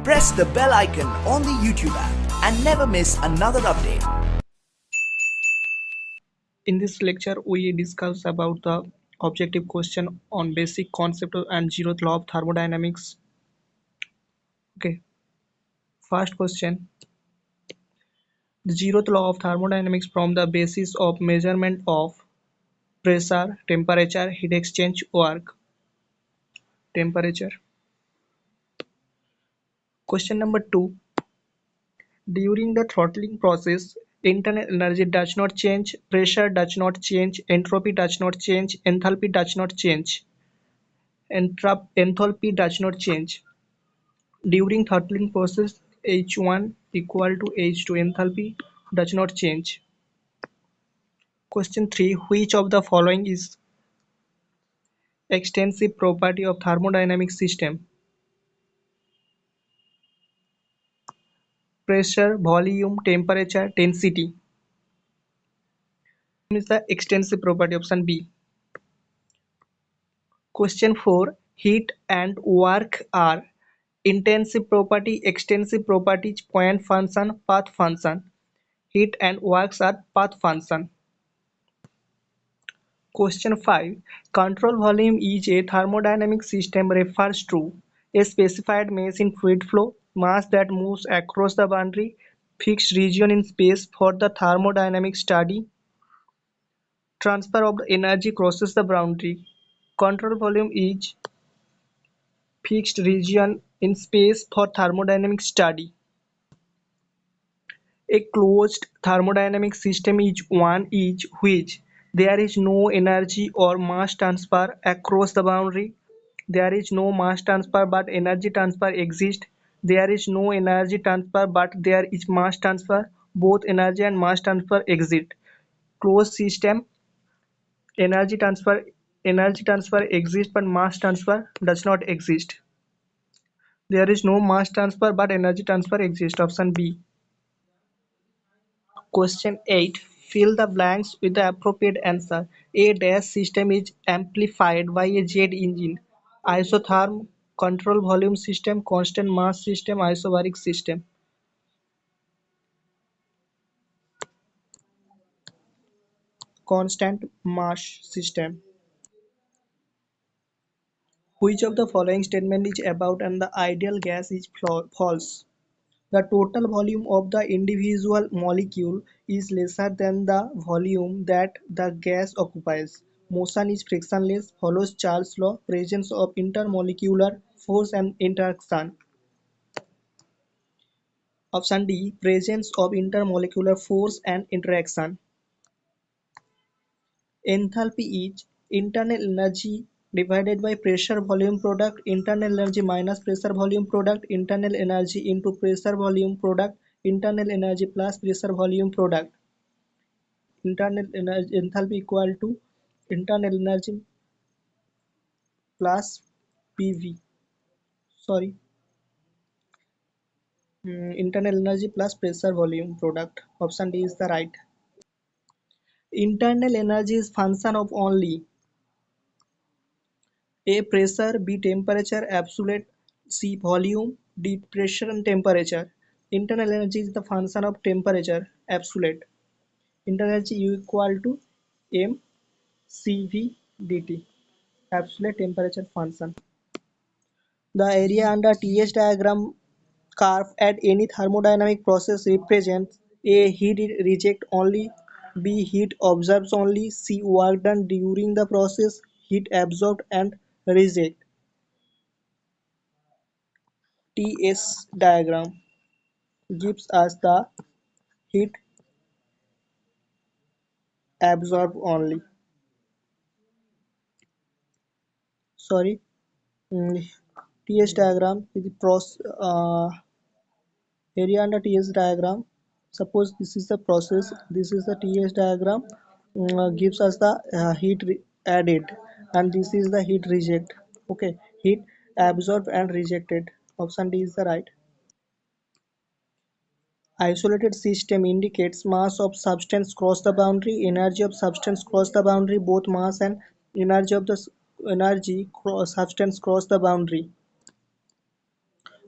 Press the bell icon on the YouTube app and never miss another update. In this lecture, we discuss about the objective question on basic concept and zeroth law of thermodynamics. Okay, first question. The zeroth law of thermodynamics from the basis of measurement of pressure, temperature, heat exchange, work. Temperature. Question number 2. During the throttling process, internal energy does not change, pressure does not change, entropy does not change, enthalpy does not change. Enthalpy does not change. During throttling process, H1 equal to H2, enthalpy does not change. Question 3. Which of the following is extensive property of thermodynamic system? Pressure, volume, temperature, density. Is the extensive property, option B. Question 4. Heat and work are intensive property, extensive property, point function, path function. Heat and works are path function. Question 5. Control volume is a thermodynamic system refers to a specified mass in fluid flow, mass that moves across the boundary, fixed region in space for the thermodynamic study, transfer of the energy crosses the boundary. Control volume is fixed region in space for thermodynamic study. A closed thermodynamic system is one in which there is no energy or mass transfer across the boundary. There is no mass transfer but energy transfer exists. There is no energy transfer but there is mass transfer. Both energy and mass transfer exist. Closed system, energy transfer exists but mass transfer does not exist. There is no mass transfer but energy transfer exists. Option B. Question 8. Fill the blanks with the appropriate answer. A dash system is amplified by a jet engine. Isotherm, control volume system, constant mass system, isobaric system. Constant mass system. Which of the following statement is about and the ideal gas is false? The total volume of the individual molecule is lesser than the volume that the gas occupies. Motion is frictionless, follows Charles' law, presence of intermolecular force and interaction. Option D, presence of intermolecular force and interaction. Enthalpy is internal energy divided by pressure volume product, internal energy minus pressure volume product, internal energy into pressure volume product, internal energy plus pressure volume product. Internal energy enthalpy equal to internal energy plus PV. Sorry, internal energy plus pressure volume product. Option D is the right. Internal energy is function of only A. Pressure, B. Temperature, absolute, C. Volume, D. Pressure and temperature. Internal energy is the function of temperature, absolute. Internal energy U equal to M CV dt, absolute temperature function. The area under TS diagram curve at any thermodynamic process represents A. Heat reject only, B. Heat absorbs only, C. Work done during the process, heat absorbed and reject. TS diagram gives us the heat absorbed only. Sorry, TS diagram is the area under TS diagram. Suppose this is the process, this is the TS diagram, gives us the heat added, and this is the heat reject. Okay, heat absorbed and rejected. Option D is the right. Isolated system indicates mass of substance cross the boundary, energy of substance cross the boundary, both mass and energy of the substance cross the boundary.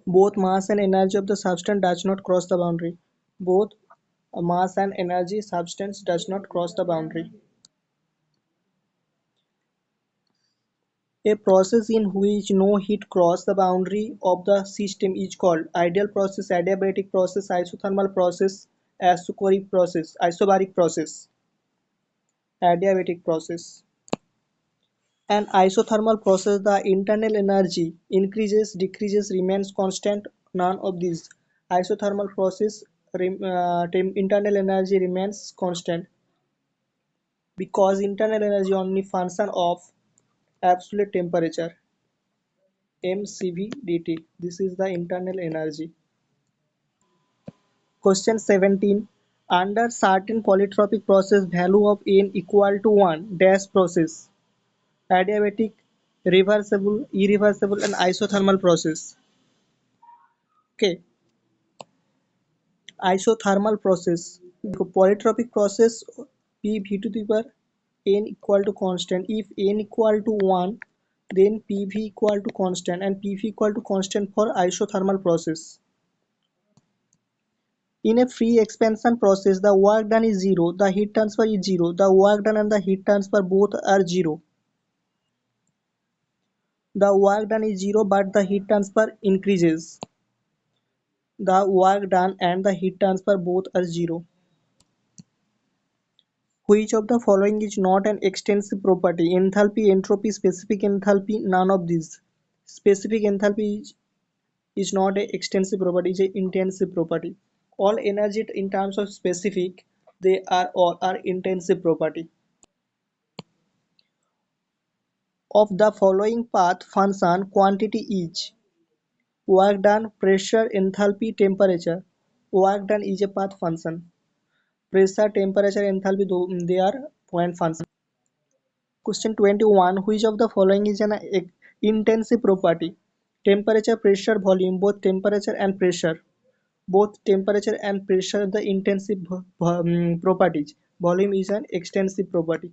Both mass and energy of the substance does not cross the boundary. Both mass and energy substance does not cross the boundary. A process in which no heat crosses the boundary of the system is called ideal process, adiabatic process, isothermal process, isobaric process, adiabatic process. An isothermal process, the internal energy increases, decreases, remains constant. None of these. Isothermal process, internal energy remains constant because internal energy only function of absolute temperature. mCv dt. This is the internal energy. Question 17. Under certain polytropic process, value of n equal to 1 dash process. Adiabatic, reversible, irreversible and isothermal process. Okay. Isothermal process. Polytropic process P v to the power n equal to constant. If n equal to 1, then PV equal to constant and PV equal to constant for isothermal process. In a free expansion process, the work done is 0, the heat transfer is 0, the work done and the heat transfer both are 0. The work done is 0 but the heat transfer increases. The work done and the heat transfer both are 0. Which of the following is not an extensive property? Enthalpy, entropy, specific enthalpy, none of these. Specific enthalpy is not an extensive property, it is an intensive property. All energy in terms of specific, they are all are intensive property. Of the following path function, quantity is work done, pressure, enthalpy, temperature. Work done is a path function. Pressure, temperature, enthalpy, they are point function. Question 21. Which of the following is an intensive property? Temperature, pressure, volume. Both temperature and pressure. Both temperature and pressure are the intensive properties. Volume is an extensive property.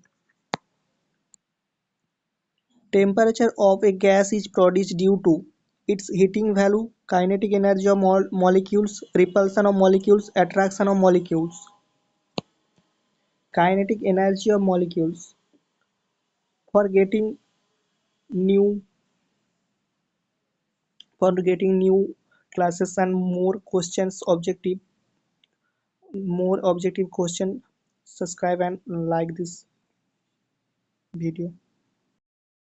Temperature of a gas is produced due to its heating value, kinetic energy of molecules, repulsion of molecules, attraction of molecules. Kinetic energy of molecules. For getting new classes and more objective question, subscribe and like this video.